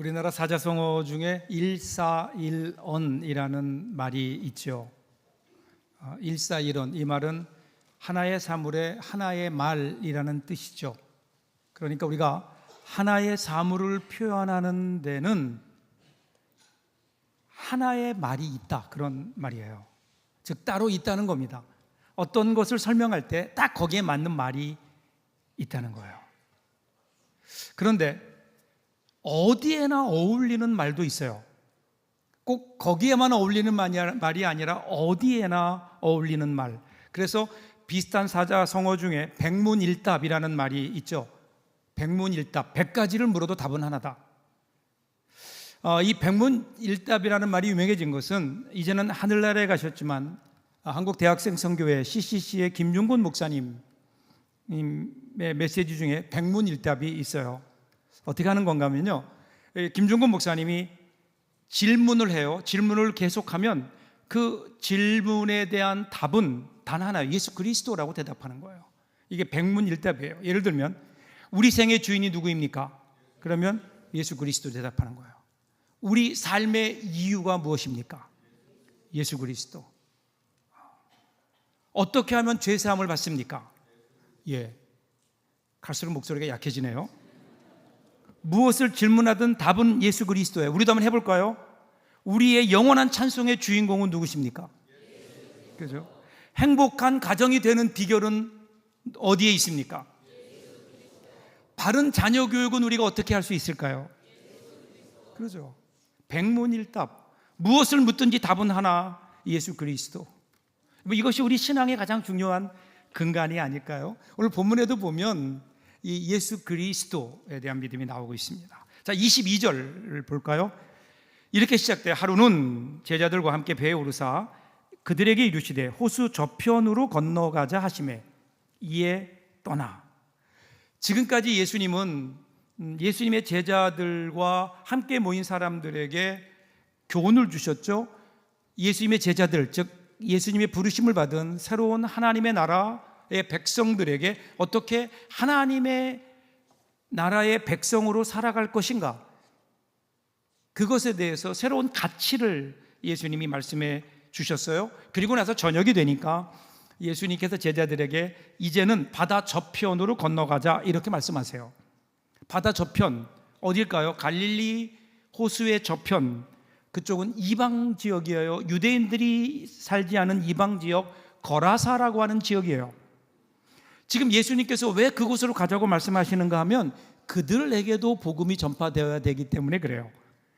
우리나라 사자성어 중에 일사일언이라는 말이 있죠. 일사일언, 이 말은 하나의 사물의 하나의 말이라는 뜻이죠. 그러니까 우리가 하나의 사물을 표현하는 데는 하나의 말이 있다, 그런 말이에요. 즉 따로 있다는 겁니다. 어떤 것을 설명할 때 딱 거기에 맞는 말이 있다는 거예요. 그런데 어디에나 어울리는 말도 있어요. 꼭 거기에만 어울리는 말이 아니라 어디에나 어울리는 말. 그래서 비슷한 사자성어 중에 백문일답이라는 말이 있죠. 백문일답, 100가지를 물어도 답은 하나다. 이 백문일답이라는 말이 유명해진 것은 이제는 하늘나라에 가셨지만 한국대학생 선교회 CCC의 김중곤 목사님의 메시지 중에 백문일답이 있어요. 어떻게 하는 건가 하면요, 김중곤 목사님이 질문을 해요. 질문을 계속하면 그 질문에 대한 답은 단 하나, 예수 그리스도라고 대답하는 거예요. 이게 백문일답이에요. 예를 들면 우리 생의 주인이 누구입니까? 그러면 예수 그리스도 대답하는 거예요. 우리 삶의 이유가 무엇입니까? 예수 그리스도. 어떻게 하면 죄 사함을 받습니까? 갈수록 목소리가 약해지네요. 무엇을 질문하든 답은 예수 그리스도예요. 우리도 한번 해볼까요? 우리의 영원한 찬송의 주인공은 누구십니까? 그죠? 행복한 가정이 되는 비결은 어디에 있습니까? 바른 자녀 교육은 우리가 어떻게 할 수 있을까요? 그렇죠. 백문일답, 무엇을 묻든지 답은 하나, 예수 그리스도. 이것이 우리 신앙의 가장 중요한 근간이 아닐까요? 오늘 본문에도 보면 이 예수 그리스도에 대한 믿음이 나오고 있습니다. 자, 22절을 볼까요? 이렇게 시작돼요. 하루는 제자들과 함께 배에 오르사 그들에게 이르시되 호수 저편으로 건너가자 하시매 이에 떠나. 지금까지 예수님은 예수님의 제자들과 함께 모인 사람들에게 교훈을 주셨죠. 예수님의 제자들, 즉 예수님의 부르심을 받은 새로운 하나님의 나라의 백성들에게 어떻게 하나님의 나라의 백성으로 살아갈 것인가, 그것에 대해서 새로운 가치를 예수님이 말씀해 주셨어요. 그리고 나서 저녁이 되니까 예수님께서 제자들에게 이제는 바다 저편으로 건너가자, 이렇게 말씀하세요. 바다 저편, 어딜까요? 갈릴리 호수의 저편, 그쪽은 이방 지역이에요. 유대인들이 살지 않은 이방 지역, 거라사라고 하는 지역이에요. 지금 예수님께서 왜 그곳으로 가자고 말씀하시는가 하면 그들에게도 복음이 전파되어야 되기 때문에 그래요.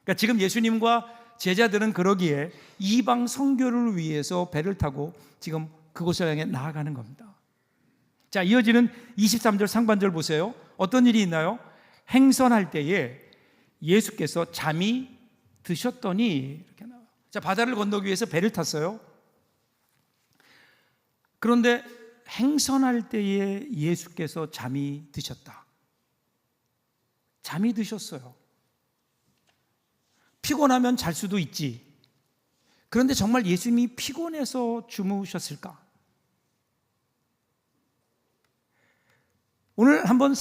그러니까 지금 예수님과 제자들은 그러기에 이방 선교를 위해서 배를 타고 지금 그곳을 향해 나아가는 겁니다. 자, 이어지는 23절 상반절 보세요. 어떤 일이 있나요? 행선할 때에 예수께서 잠이 드셨더니, 이렇게 나와요. 자, 바다를 건너기 위해서 배를 탔어요. 그런데 행선할 때에 예수께서 잠이 드셨다. 잠이 드셨어요. 피곤하면 잘 수도 있지. 그런데 정말 예수님이 피곤해서 주무셨을까? 오늘 한번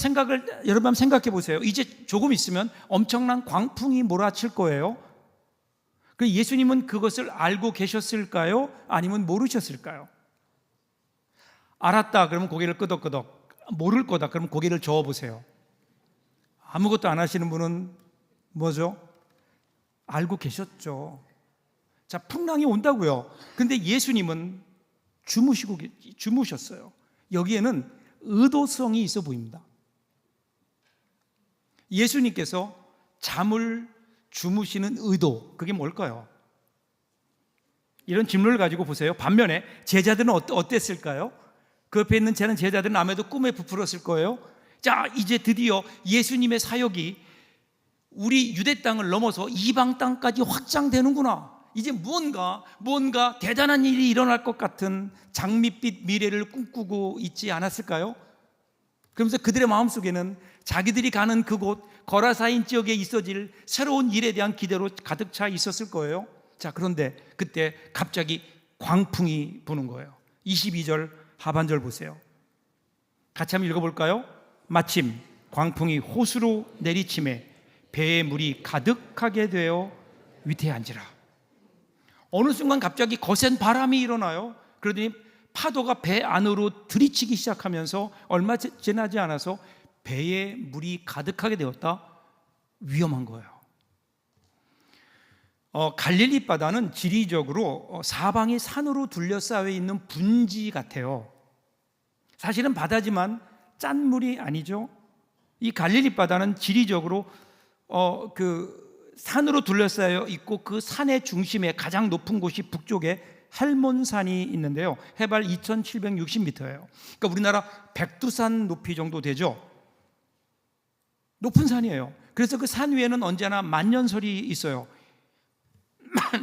여러분 한번 생각해 보세요. 이제 조금 있으면 엄청난 광풍이 몰아칠 거예요. 그 예수님은 그것을 알고 계셨을까요? 아니면 모르셨을까요? 알았다 그러면 고개를 끄덕끄덕, 모를 거다 그러면 고개를 저어보세요. 아무것도 안 하시는 분은 뭐죠? 알고 계셨죠. 자, 풍랑이 온다고요. 근데 예수님은 주무셨어요. 여기에는 의도성이 있어 보입니다. 예수님께서 잠을 주무시는 의도, 그게 뭘까요? 이런 질문을 가지고 보세요. 반면에 제자들은 어땠을까요? 그 옆에 있는 제자들은 아마도 꿈에 부풀었을 거예요. 자, 이제 드디어 예수님의 사역이 우리 유대 땅을 넘어서 이방 땅까지 확장되는구나. 이제 뭔가 대단한 일이 일어날 것 같은 장밋빛 미래를 꿈꾸고 있지 않았을까요? 그러면서 그들의 마음속에는 자기들이 가는 그곳 거라사인 지역에 있어질 새로운 일에 대한 기대로 가득 차 있었을 거예요. 자, 그런데 그때 갑자기 광풍이 부는 거예요. 22절 하반절 보세요. 같이 한번 읽어볼까요? 마침 광풍이 호수로 내리침에 배에 물이 가득하게 되어 위태에 앉으라. 어느 순간 갑자기 거센 바람이 일어나요. 그러더니 파도가 배 안으로 들이치기 시작하면서 얼마 지나지 않아서 배에 물이 가득하게 되었다. 위험한 거예요. 갈릴리 바다는 지리적으로 사방이 산으로 둘러싸여 있는 분지 같아요. 사실은 바다지만 짠 물이 아니죠. 이 갈릴리 바다는 지리적으로 산으로 둘러싸여 있고 그 산의 중심에 가장 높은 곳이 북쪽에 헬몬산이 있는데요. 해발 2760m예요. 그러니까 우리나라 백두산 높이 정도 되죠. 높은 산이에요. 그래서 그 산 위에는 언제나 만년설이 있어요.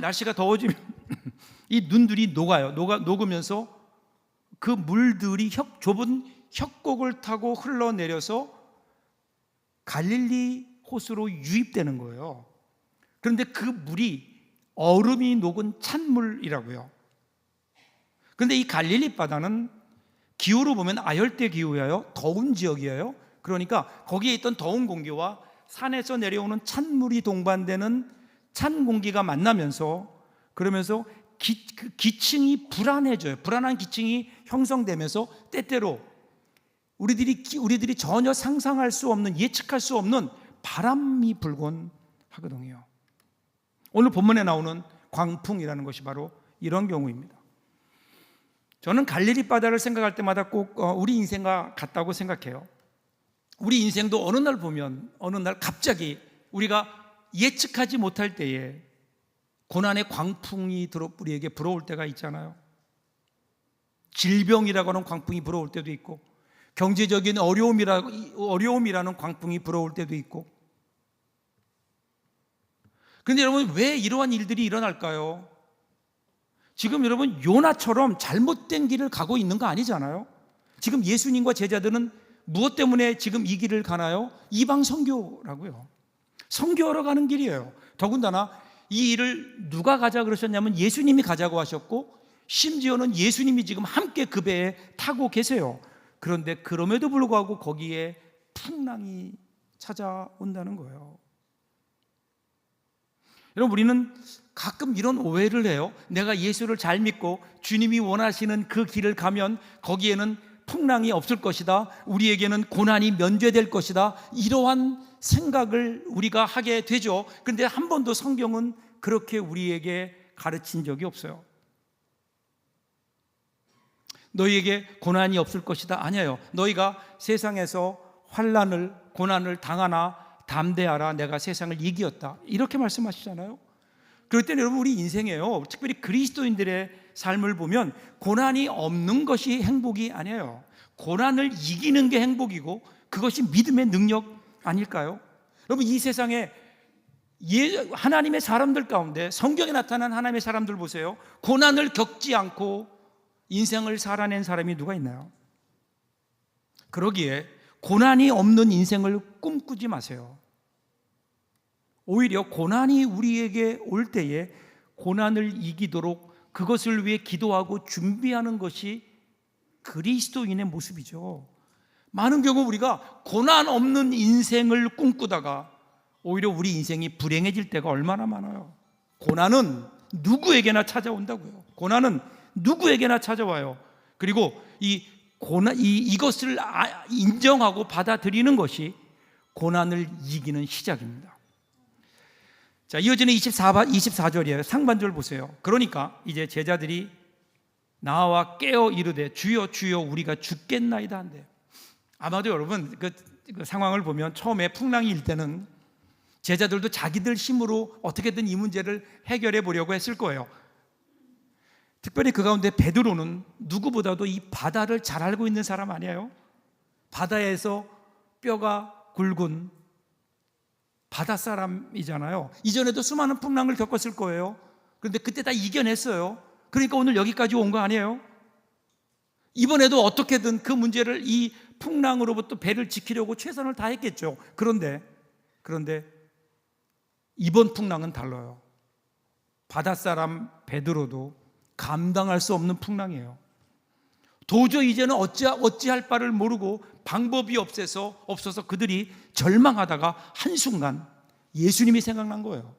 날씨가 더워지면 이 눈들이 녹으면서 그 물들이 좁은 협곡을 타고 흘러내려서 갈릴리 호수로 유입되는 거예요. 그런데 그 물이 얼음이 녹은 찬물이라고요. 그런데 이 갈릴리 바다는 기후로 보면 아열대 기후예요. 더운 지역이에요. 그러니까 거기에 있던 더운 공기와 산에서 내려오는 찬물이 동반되는 찬 공기가 만나면서 그러면서 기층이 불안해져요. 불안한 기층이 형성되면서 때때로 우리들이 전혀 상상할 수 없는, 예측할 수 없는 바람이 불곤 하거든요. 오늘 본문에 나오는 광풍이라는 것이 바로 이런 경우입니다. 저는 갈릴리 바다를 생각할 때마다 꼭 우리 인생과 같다고 생각해요. 우리 인생도 어느 날 보면 어느 날 갑자기 우리가 예측하지 못할 때에 고난의 광풍이 우리에게 불어올 때가 있잖아요. 질병이라고 하는 광풍이 불어올 때도 있고, 경제적인 어려움이라는 광풍이 불어올 때도 있고. 그런데 여러분, 왜 이러한 일들이 일어날까요? 지금 여러분 요나처럼 잘못된 길을 가고 있는 거 아니잖아요. 지금 예수님과 제자들은 무엇 때문에 지금 이 길을 가나요? 이방 선교라고요. 선교하러 가는 길이에요. 더군다나 이 일을 누가 가자 그러셨냐면 예수님이 가자고 하셨고, 심지어는 예수님이 지금 함께 그 배에 타고 계세요. 그런데 그럼에도 불구하고 거기에 풍랑이 찾아온다는 거예요. 여러분, 우리는 가끔 이런 오해를 해요. 내가 예수를 잘 믿고 주님이 원하시는 그 길을 가면 거기에는 풍랑이 없을 것이다, 우리에게는 고난이 면제될 것이다, 이러한 생각을 우리가 하게 되죠. 그런데 한 번도 성경은 그렇게 우리에게 가르친 적이 없어요. 너희에게 고난이 없을 것이다, 아니에요. 너희가 세상에서 환난을, 고난을 당하나 담대하라, 내가 세상을 이기었다, 이렇게 말씀하시잖아요. 그럴 때는 여러분, 우리 인생에요, 특별히 그리스도인들의 삶을 보면 고난이 없는 것이 행복이 아니에요. 고난을 이기는 게 행복이고 그것이 믿음의 능력 아닐까요? 여러분, 이 세상에 하나님의 사람들 가운데, 성경에 나타난 하나님의 사람들 보세요. 고난을 겪지 않고 인생을 살아낸 사람이 누가 있나요? 그러기에 고난이 없는 인생을 꿈꾸지 마세요. 오히려 고난이 우리에게 올 때에 고난을 이기도록 그것을 위해 기도하고 준비하는 것이 그리스도인의 모습이죠. 많은 경우 우리가 고난 없는 인생을 꿈꾸다가 오히려 우리 인생이 불행해질 때가 얼마나 많아요. 고난은 누구에게나 찾아온다고요. 고난은 누구에게나 찾아와요. 그리고 이것을 인정하고 받아들이는 것이 고난을 이기는 시작입니다. 자, 이어지는 24절이에요. 상반절 보세요. 그러니까 이제 제자들이 나와 깨어 이르되 주여 주여 우리가 죽겠나이다 한대요. 아마도 여러분 그 상황을 보면 처음에 풍랑이 일 때는 제자들도 자기들 힘으로 어떻게든 이 문제를 해결해 보려고 했을 거예요. 특별히 그 가운데 베드로는 누구보다도 이 바다를 잘 알고 있는 사람 아니에요? 바다에서 뼈가 굵은 바다 사람이잖아요. 이전에도 수많은 풍랑을 겪었을 거예요. 그런데 그때 다 이겨냈어요. 그러니까 오늘 여기까지 온 거 아니에요? 이번에도 어떻게든 그 문제를, 이 풍랑으로부터 배를 지키려고 최선을 다했겠죠. 그런데 이번 풍랑은 달라요. 바닷사람 베드로도 감당할 수 없는 풍랑이에요. 도저히 이제는 어찌할 바를 모르고 방법이 없어서 그들이 절망하다가 한순간 예수님이 생각난 거예요.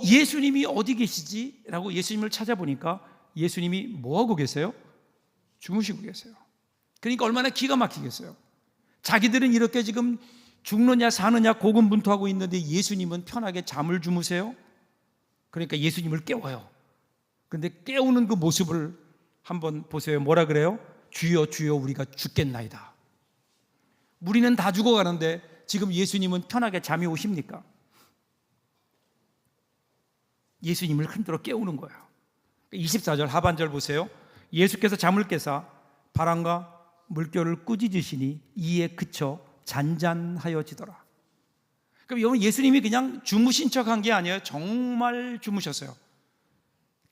예수님이 어디 계시지? 라고 예수님을 찾아보니까 예수님이 뭐하고 계세요? 주무시고 계세요. 그러니까 얼마나 기가 막히겠어요. 자기들은 이렇게 지금 죽느냐 사느냐 고군분투하고 있는데 예수님은 편하게 잠을 주무세요. 그러니까 예수님을 깨워요. 근데 깨우는 그 모습을 한번 보세요. 뭐라 그래요? 주여 주여 우리가 죽겠나이다. 우리는 다 죽어가는데 지금 예수님은 편하게 잠이 오십니까? 예수님을 흔들어 깨우는 거예요. 24절 하반절 보세요. 예수께서 잠을 깨사 바람과 물결을 꾸짖으시니 이에 그쳐 잔잔하여지더라. 그럼 여러분, 예수님이 그냥 주무신 척한 게 아니에요. 정말 주무셨어요.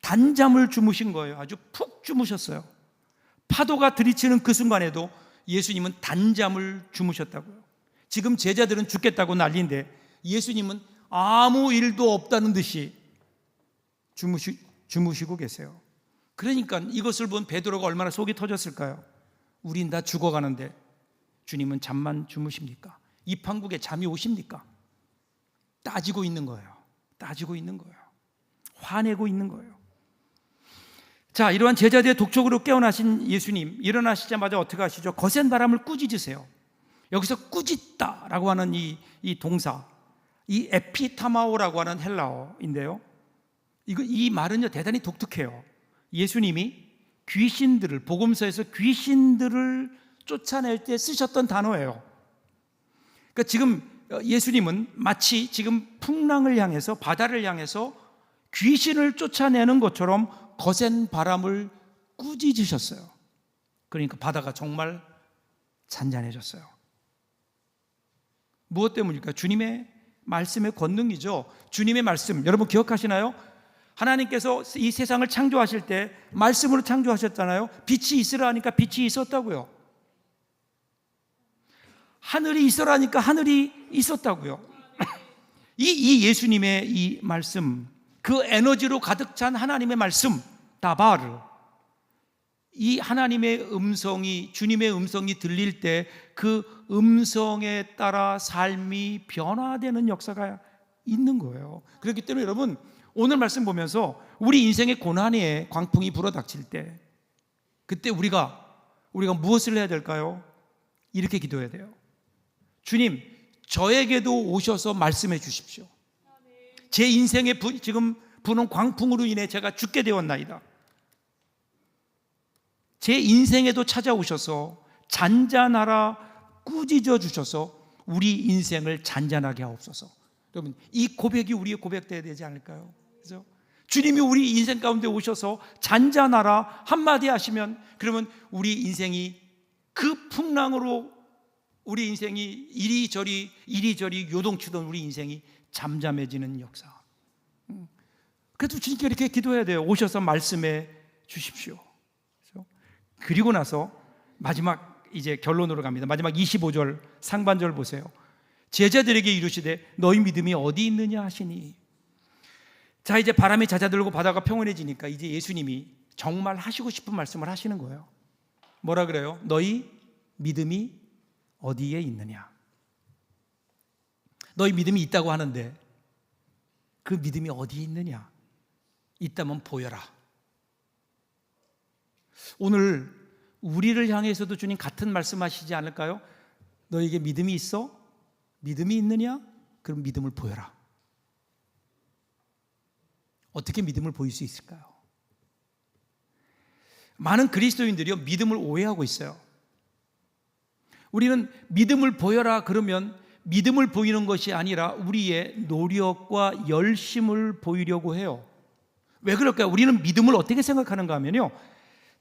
단잠을 주무신 거예요. 아주 푹 주무셨어요. 파도가 들이치는 그 순간에도 예수님은 단잠을 주무셨다고요. 지금 제자들은 죽겠다고 난리인데 예수님은 아무 일도 없다는 듯이 주무시고 계세요. 그러니까 이것을 본 베드로가 얼마나 속이 터졌을까요? 우린 다 죽어가는데 주님은 잠만 주무십니까? 이 판국에 잠이 오십니까? 따지고 있는 거예요. 따지고 있는 거예요. 화내고 있는 거예요. 자, 이러한 제자들의 독촉으로 깨어나신 예수님, 일어나시자마자 어떻게 하시죠? 거센 바람을 꾸짖으세요. 여기서 꾸짖다라고 하는 이 동사, 이 에피타마오라고 하는 헬라어인데요, 이 말은요 대단히 독특해요. 예수님이 귀신들을, 복음서에서 귀신들을 쫓아낼 때 쓰셨던 단어예요. 그러니까 지금 예수님은 마치 지금 풍랑을 향해서, 바다를 향해서 귀신을 쫓아내는 것처럼 거센 바람을 꾸짖으셨어요. 그러니까 바다가 정말 잔잔해졌어요. 무엇 때문일까? 주님의 말씀의 권능이죠. 주님의 말씀, 여러분 기억하시나요? 하나님께서 이 세상을 창조하실 때 말씀으로 창조하셨잖아요. 빛이 있으라 하니까 빛이 있었다고요. 하늘이 있으라 하니까 하늘이 있었다고요. 이 예수님의 이 말씀, 그 에너지로 가득 찬 하나님의 말씀, 다바르, 이 하나님의 음성이, 주님의 음성이 들릴 때 그 음성에 따라 삶이 변화되는 역사가 있는 거예요. 그렇기 때문에 여러분, 오늘 말씀 보면서 우리 인생의 고난의 광풍이 불어닥칠 때, 그때 우리가 무엇을 해야 될까요? 이렇게 기도해야 돼요. 주님, 저에게도 오셔서 말씀해 주십시오. 제 인생에 지금 부는 광풍으로 인해 제가 죽게 되었나이다. 제 인생에도 찾아오셔서 잔잔하라 꾸짖어 주셔서 우리 인생을 잔잔하게 하옵소서. 여러분, 이 고백이 우리의 고백되어야 되지 않을까요? 그렇죠? 주님이 우리 인생 가운데 오셔서 잔잔하라 한마디 하시면, 그러면 우리 인생이 그 풍랑으로 우리 인생이 이리저리 요동치던 우리 인생이 잠잠해지는 역사. 그래도 주님께 이렇게 기도해야 돼요. 오셔서 말씀해 주십시오. 그렇죠? 그리고 나서 마지막 이제 결론으로 갑니다. 마지막 25절 상반절 보세요. 제자들에게 이르시되 너희 믿음이 어디 있느냐 하시니. 자, 이제 바람이 잦아들고 바다가 평온해지니까 이제 예수님이 정말 하시고 싶은 말씀을 하시는 거예요. 뭐라 그래요? 너희 믿음이 어디에 있느냐. 너희 믿음이 있다고 하는데 그 믿음이 어디에 있느냐. 있다면 보여라. 오늘 우리를 향해서도 주님 같은 말씀하시지 않을까요? 너에게 믿음이 있어? 믿음이 있느냐? 그럼 믿음을 보여라. 어떻게 믿음을 보일 수 있을까요? 많은 그리스도인들이요 믿음을 오해하고 있어요. 우리는 믿음을 보여라 그러면 믿음을 보이는 것이 아니라 우리의 노력과 열심을 보이려고 해요. 왜 그럴까요? 우리는 믿음을 어떻게 생각하는가 하면요,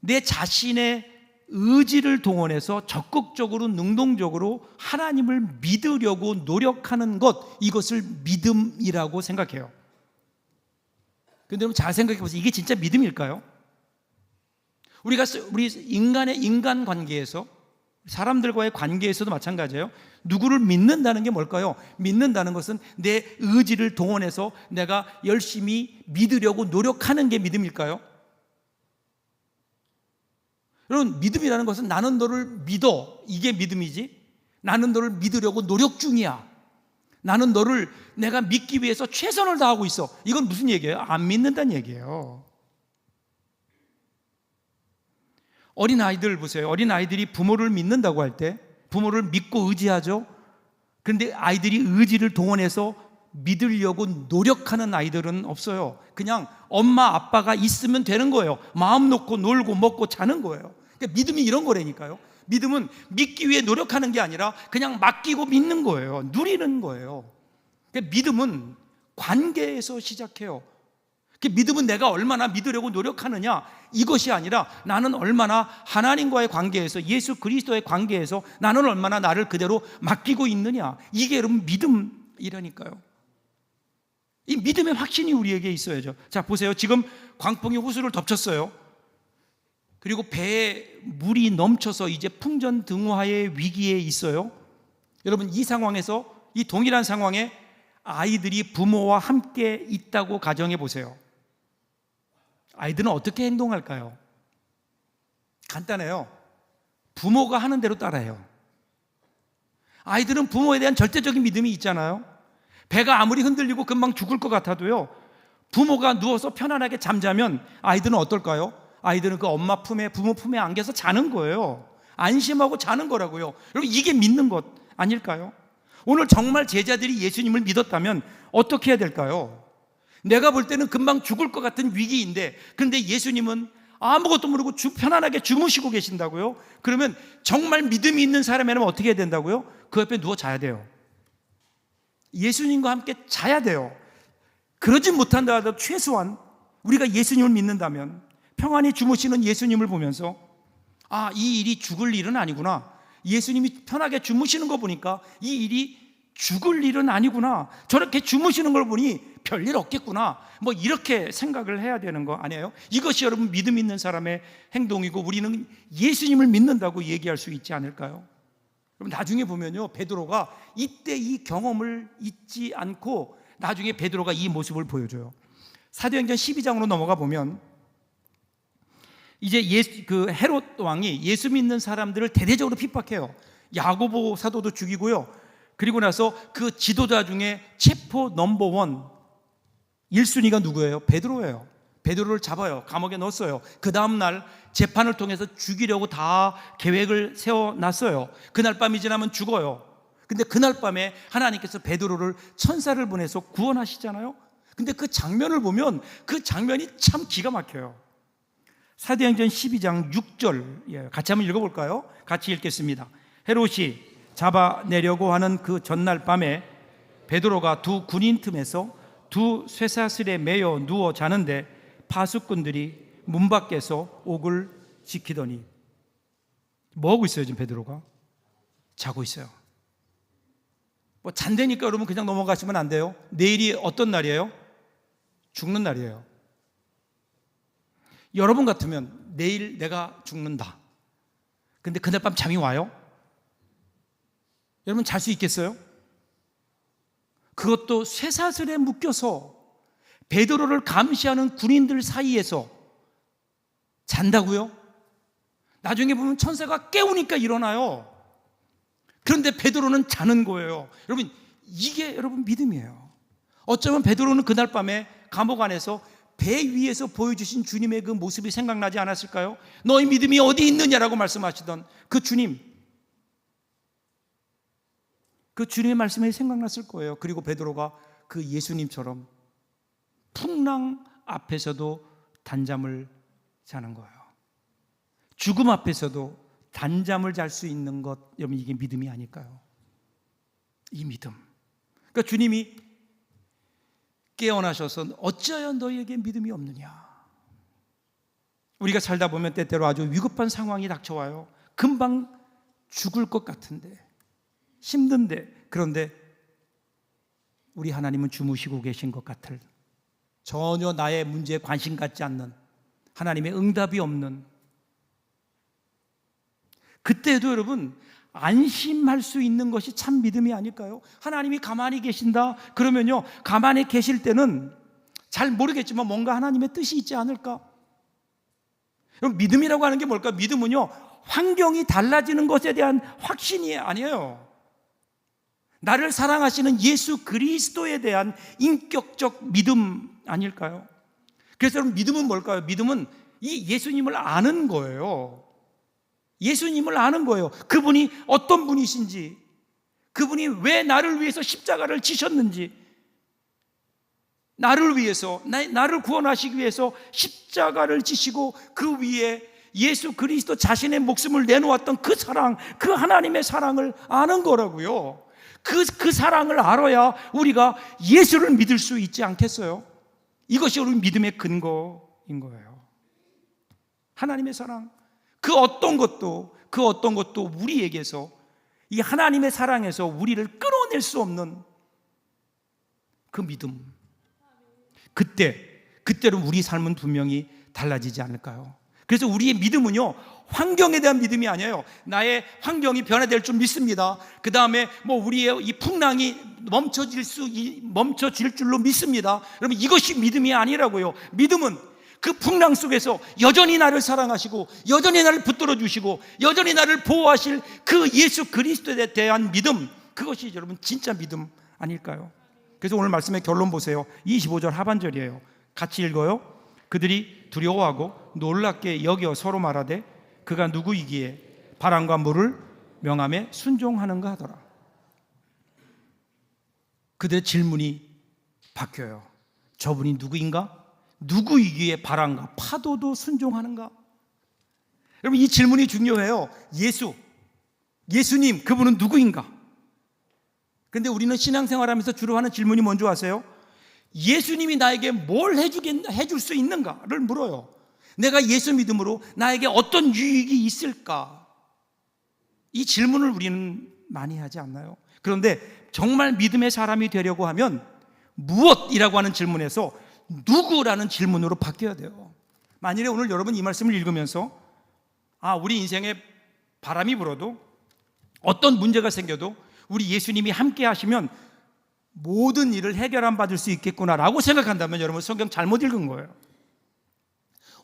내 자신의 의지를 동원해서 적극적으로 능동적으로 하나님을 믿으려고 노력하는 것, 이것을 믿음이라고 생각해요. 그런데 여러분 잘 생각해 보세요. 이게 진짜 믿음일까요? 우리 인간 관계에서, 사람들과의 관계에서도 마찬가지예요. 누구를 믿는다는 게 뭘까요? 믿는다는 것은 내 의지를 동원해서 내가 열심히 믿으려고 노력하는 게 믿음일까요? 여러분, 믿음이라는 것은 나는 너를 믿어, 이게 믿음이지, 나는 너를 믿으려고 노력 중이야, 나는 너를 내가 믿기 위해서 최선을 다하고 있어. 이건 무슨 얘기예요? 안 믿는다는 얘기예요. 어린아이들 보세요. 어린아이들이 부모를 믿는다고 할 때 부모를 믿고 의지하죠. 그런데 아이들이 의지를 동원해서 믿으려고 노력하는 아이들은 없어요. 그냥 엄마 아빠가 있으면 되는 거예요. 마음 놓고 놀고 먹고 자는 거예요. 그러니까 믿음이 이런 거라니까요. 믿음은 믿기 위해 노력하는 게 아니라 그냥 맡기고 믿는 거예요. 누리는 거예요. 그러니까 믿음은 관계에서 시작해요. 믿음은 내가 얼마나 믿으려고 노력하느냐, 이것이 아니라 나는 얼마나 하나님과의 관계에서, 예수 그리스도의 관계에서 나는 얼마나 나를 그대로 맡기고 있느냐, 이게 여러분 믿음이라니까요. 이 믿음의 확신이 우리에게 있어야죠. 자, 보세요. 지금 광풍이 호수를 덮쳤어요. 그리고 배에 물이 넘쳐서 이제 풍전등화의 위기에 있어요. 여러분, 이 상황에서, 이 동일한 상황에 아이들이 부모와 함께 있다고 가정해 보세요. 아이들은 어떻게 행동할까요? 간단해요. 부모가 하는 대로 따라해요. 아이들은 부모에 대한 절대적인 믿음이 있잖아요. 배가 아무리 흔들리고 금방 죽을 것 같아도요, 부모가 누워서 편안하게 잠자면 아이들은 어떨까요? 아이들은 그 엄마 품에, 부모 품에 안겨서 자는 거예요. 안심하고 자는 거라고요. 여러분, 이게 믿는 것 아닐까요? 오늘 정말 제자들이 예수님을 믿었다면 어떻게 해야 될까요? 내가 볼 때는 금방 죽을 것 같은 위기인데, 그런데 예수님은 아무것도 모르고 편안하게 주무시고 계신다고요? 그러면 정말 믿음이 있는 사람이라면 어떻게 해야 된다고요? 그 옆에 누워 자야 돼요. 예수님과 함께 자야 돼요. 그러지 못한다 하더라도 최소한 우리가 예수님을 믿는다면 평안히 주무시는 예수님을 보면서, 아, 이 일이 죽을 일은 아니구나, 예수님이 편하게 주무시는 거 보니까 이 일이 죽을 일은 아니구나, 저렇게 주무시는 걸 보니 별일 없겠구나, 뭐 이렇게 생각을 해야 되는 거 아니에요? 이것이 여러분 믿음 있는 사람의 행동이고, 우리는 예수님을 믿는다고 얘기할 수 있지 않을까요? 그럼 나중에 보면요, 베드로가 이때 이 경험을 잊지 않고 나중에 베드로가 이 모습을 보여줘요. 사도행전 12장으로 넘어가 보면 이제 헤롯 왕이 예수 믿는 사람들을 대대적으로 핍박해요. 야고보 사도도 죽이고요. 그리고 나서 그 지도자 중에 체포 넘버 1 1순위가 누구예요? 베드로예요. 베드로를 잡아요. 감옥에 넣었어요. 그 다음날 재판을 통해서 죽이려고 다 계획을 세워놨어요. 그날 밤이 지나면 죽어요. 근데 그날 밤에 하나님께서 베드로를 천사를 보내서 구원하시잖아요. 근데 그 장면을 보면 그 장면이 참 기가 막혀요. 사도행전 12장 6절 같이 한번 읽어볼까요? 같이 읽겠습니다. 헤롯이 잡아내려고 하는 그 전날 밤에 베드로가 두 군인 틈에서 두 쇠사슬에 매여 누워 자는데 파수꾼들이 문 밖에서 옥을 지키더니, 뭐 하고 있어요? 지금 베드로가 자고 있어요. 뭐 잔대니까 여러분 그냥 넘어가시면 안 돼요. 내일이 어떤 날이에요? 죽는 날이에요. 여러분 같으면 내일 내가 죽는다, 근데 그날 밤 잠이 와요? 여러분 잘 수 있겠어요? 그것도 쇠사슬에 묶여서 베드로를 감시하는 군인들 사이에서 잔다고요? 나중에 보면 천사가 깨우니까 일어나요. 그런데 베드로는 자는 거예요. 여러분, 이게 여러분 믿음이에요. 어쩌면 베드로는 그날 밤에 감옥 안에서 배 위에서 보여주신 주님의 그 모습이 생각나지 않았을까요? 너희 믿음이 어디 있느냐라고 말씀하시던 그 주님, 그 주님의 말씀이 생각났을 거예요. 그리고 베드로가 그 예수님처럼 풍랑 앞에서도 단잠을 자는 거예요. 죽음 앞에서도 단잠을 잘 수 있는 것, 여러분 이게 믿음이 아닐까요? 이 믿음. 그러니까 주님이 깨어나셔서 어찌하여 너희에게 믿음이 없느냐. 우리가 살다 보면 때때로 아주 위급한 상황이 닥쳐와요. 금방 죽을 것 같은데, 힘든데, 그런데 우리 하나님은 주무시고 계신 것 같을, 전혀 나의 문제에 관심 갖지 않는, 하나님의 응답이 없는 그때도 여러분 안심할 수 있는 것이 참 믿음이 아닐까요? 하나님이 가만히 계신다 그러면요, 가만히 계실 때는 잘 모르겠지만 뭔가 하나님의 뜻이 있지 않을까? 여러분, 믿음이라고 하는 게 뭘까? 믿음은요, 환경이 달라지는 것에 대한 확신이 아니에요. 나를 사랑하시는 예수 그리스도에 대한 인격적 믿음 아닐까요? 그래서 여러분, 믿음은 뭘까요? 믿음은 이 예수님을 아는 거예요. 예수님을 아는 거예요. 그분이 어떤 분이신지, 그분이 왜 나를 위해서 십자가를 지셨는지, 나를 위해서, 나를 구원하시기 위해서 십자가를 지시고 그 위에 예수 그리스도 자신의 목숨을 내놓았던 그 사랑, 그 하나님의 사랑을 아는 거라고요. 그 사랑을 알아야 우리가 예수를 믿을 수 있지 않겠어요? 이것이 우리 믿음의 근거인 거예요. 하나님의 사랑, 그 어떤 것도 우리에게서, 이 하나님의 사랑에서 우리를 끌어낼 수 없는 그 믿음. 그때로 우리 삶은 분명히 달라지지 않을까요? 그래서 우리의 믿음은요, 환경에 대한 믿음이 아니에요. 나의 환경이 변화될 줄 믿습니다. 그 다음에 우리의 이 풍랑이 멈춰질 줄로 믿습니다. 여러분, 이것이 믿음이 아니라고요. 믿음은 그 풍랑 속에서 여전히 나를 사랑하시고, 여전히 나를 붙들어 주시고, 여전히 나를 보호하실 그 예수 그리스도에 대한 믿음, 그것이 여러분 진짜 믿음 아닐까요? 그래서 오늘 말씀의 결론 보세요. 25절 하반절이에요. 같이 읽어요. 그들이 두려워하고 놀랍게 여겨 서로 말하되 그가 누구이기에 바람과 물을 명함에 순종하는가 하더라. 그들의 질문이 바뀌어요. 저분이 누구인가? 누구이기에 바람과 파도도 순종하는가? 여러분, 이 질문이 중요해요. 예수님, 그분은 누구인가? 그런데 우리는 신앙생활하면서 주로 하는 질문이 뭔지 아세요? 예수님이 나에게 뭘 해줄 수 있는가를 물어요. 내가 예수 믿음으로 나에게 어떤 유익이 있을까? 이 질문을 우리는 많이 하지 않나요? 그런데 정말 믿음의 사람이 되려고 하면 무엇이라고 하는 질문에서 누구라는 질문으로 바뀌어야 돼요. 만일에 오늘 여러분 이 말씀을 읽으면서 우리 인생에 바람이 불어도, 어떤 문제가 생겨도 우리 예수님이 함께 하시면 모든 일을 해결안 받을 수 있겠구나라고 생각한다면 여러분, 성경 잘못 읽은 거예요.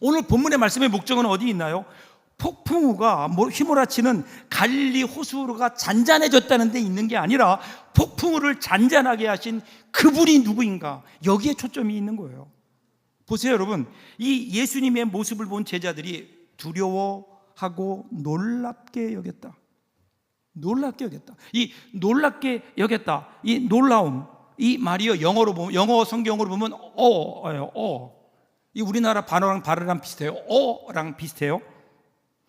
오늘 본문의 말씀의 목적은 어디 있나요? 폭풍우가 휘몰아치는 갈릴리 호수가 잔잔해졌다는 데 있는 게 아니라 폭풍우를 잔잔하게 하신 그분이 누구인가, 여기에 초점이 있는 거예요. 보세요 여러분, 이 예수님의 모습을 본 제자들이 두려워하고 놀랍게 여겼다. 이 놀랍게 여겼다, 이 놀라움, 이 말이요, 영어 성경으로 보면 이 우리나라 발어랑 비슷해요. 어랑 비슷해요.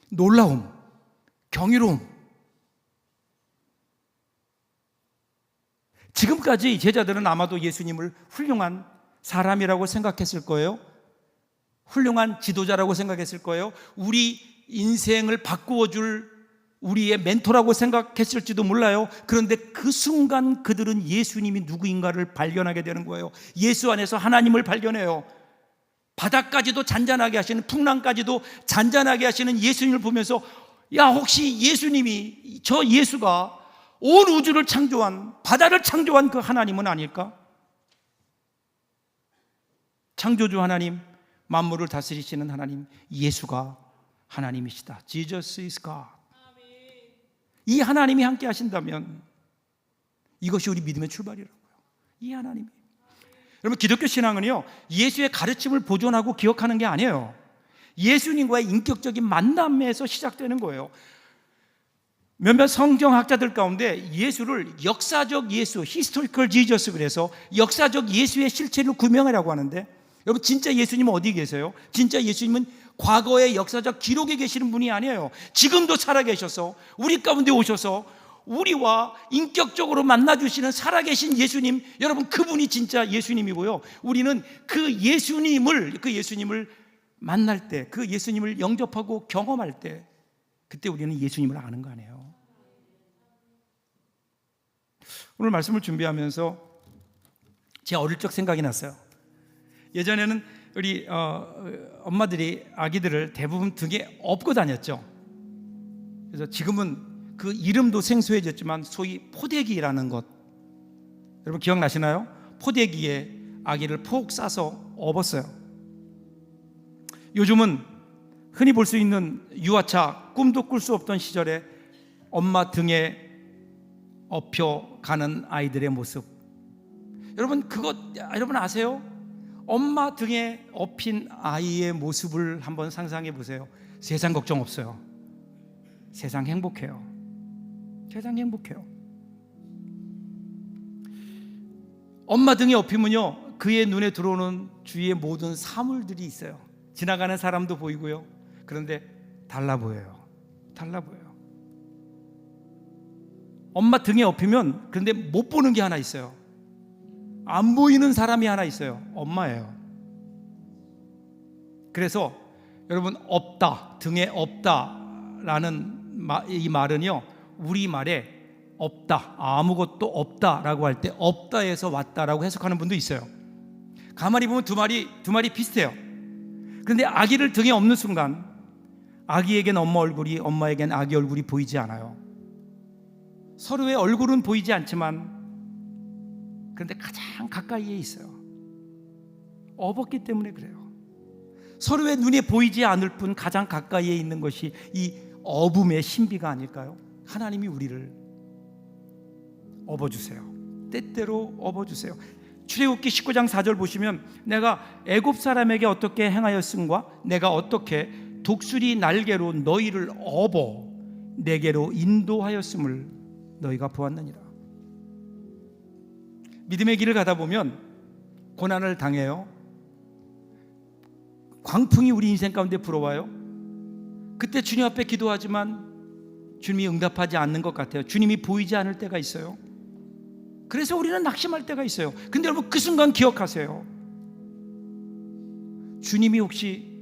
놀라움, 경이로움. 지금까지 제자들은 아마도 예수님을 훌륭한 사람이라고 생각했을 거예요. 훌륭한 지도자라고 생각했을 거예요. 우리 인생을 바꾸어줄 우리의 멘토라고 생각했을지도 몰라요. 그런데 그 순간 그들은 예수님이 누구인가를 발견하게 되는 거예요. 예수 안에서 하나님을 발견해요. 바다까지도 잔잔하게 하시는, 풍랑까지도 잔잔하게 하시는 예수님을 보면서, 혹시 예수님이, 저 예수가 온 우주를 창조한, 바다를 창조한 그 하나님은 아닐까? 창조주 하나님, 만물을 다스리시는 하나님, 예수가 하나님이시다. Jesus is God. 이 하나님이 함께 하신다면 이것이 우리 믿음의 출발이라고요. 이 하나님이. 여러분, 기독교 신앙은요, 예수의 가르침을 보존하고 기억하는 게 아니에요. 예수님과의 인격적인 만남에서 시작되는 거예요. 몇몇 성경학자들 가운데 예수를 역사적 예수, historical Jesus, 그래서 역사적 예수의 실체를 구명하라고 하는데, 여러분, 진짜 예수님은 어디 계세요? 진짜 예수님은 과거의 역사적 기록에 계시는 분이 아니에요. 지금도 살아계셔서 우리 가운데 오셔서 우리와 인격적으로 만나주시는 살아계신 예수님, 여러분, 그분이 진짜 예수님이고요. 우리는 그 예수님을 만날 때, 그 예수님을 영접하고 경험할 때, 그때 우리는 예수님을 아는 거 아니에요. 오늘 말씀을 준비하면서 제 어릴 적 생각이 났어요. 예전에는 우리 엄마들이 아기들을 대부분 등에 업고 다녔죠. 그래서 지금은 그 이름도 생소해졌지만 소위 포대기라는 것, 여러분 기억나시나요? 포대기에 아기를 폭 싸서 업었어요. 요즘은 흔히 볼 수 있는 유아차, 꿈도 꿀 수 없던 시절에 엄마 등에 업혀가는 아이들의 모습. 여러분 여러분 아세요? 엄마 등에 업힌 아이의 모습을 한번 상상해 보세요. 세상 걱정 없어요. 세상 행복해요. 세상 행복해요. 엄마 등에 업히면요, 그의 눈에 들어오는 주위의 모든 사물들이 있어요. 지나가는 사람도 보이고요. 그런데 달라 보여요. 달라 보여요. 엄마 등에 업히면 그런데 못 보는 게 하나 있어요. 안 보이는 사람이 하나 있어요. 엄마예요. 그래서 여러분, 없다, 등에 없다라는 이 말은요, 우리말에 없다, 아무것도 없다라고 할 때 없다에서 왔다라고 해석하는 분도 있어요. 가만히 보면 두 말이 비슷해요. 그런데 아기를 등에 업는 순간 아기에겐 엄마 얼굴이, 엄마에겐 아기 얼굴이 보이지 않아요. 서로의 얼굴은 보이지 않지만 그런데 가장 가까이에 있어요. 업었기 때문에 그래요. 서로의 눈에 보이지 않을 뿐 가장 가까이에 있는 것이 이 업음의 신비가 아닐까요? 하나님이 우리를 업어주세요. 때때로 업어주세요. 출애굽기 19장 4절 보시면, 내가 애굽 사람에게 어떻게 행하였음과 내가 어떻게 독수리 날개로 너희를 업어 내게로 인도하였음을 너희가 보았느니라. 믿음의 길을 가다 보면 고난을 당해요. 광풍이 우리 인생 가운데 불어와요. 그때 주님 앞에 기도하지만 주님이 응답하지 않는 것 같아요. 주님이 보이지 않을 때가 있어요. 그래서 우리는 낙심할 때가 있어요. 근데 여러분, 그 순간 기억하세요. 주님이 혹시,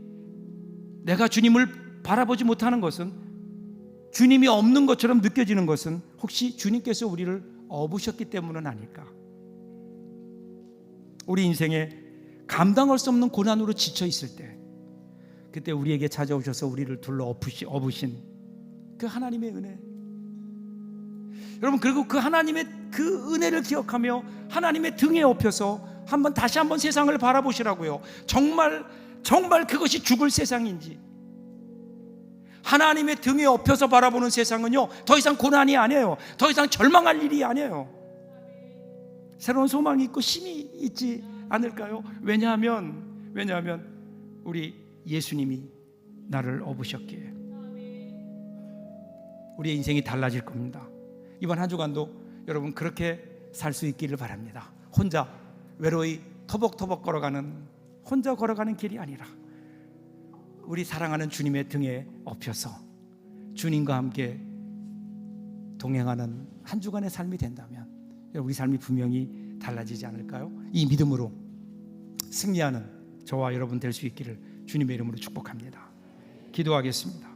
내가 주님을 바라보지 못하는 것은, 주님이 없는 것처럼 느껴지는 것은 혹시 주님께서 우리를 업으셨기 때문은 아닐까? 우리 인생에 감당할 수 없는 고난으로 지쳐 있을 때, 그때 우리에게 찾아오셔서 우리를 둘러 업으신 그 하나님의 은혜. 여러분, 그리고 그 하나님의 그 은혜를 기억하며 하나님의 등에 업혀서 다시 한번 세상을 바라보시라고요. 정말 그것이 죽을 세상인지, 하나님의 등에 업혀서 바라보는 세상은요, 더 이상 고난이 아니에요. 더 이상 절망할 일이 아니에요. 새로운 소망이 있고 힘이 있지 않을까요? 왜냐하면 우리 예수님이 나를 업으셨기에 우리의 인생이 달라질 겁니다. 이번 한 주간도 여러분 그렇게 살 수 있기를 바랍니다. 혼자 외로이 터벅터벅 혼자 걸어가는 길이 아니라 우리 사랑하는 주님의 등에 업혀서 주님과 함께 동행하는 한 주간의 삶이 된다면 우리 삶이 분명히 달라지지 않을까요? 이 믿음으로 승리하는 저와 여러분 될 수 있기를 주님의 이름으로 축복합니다. 기도하겠습니다.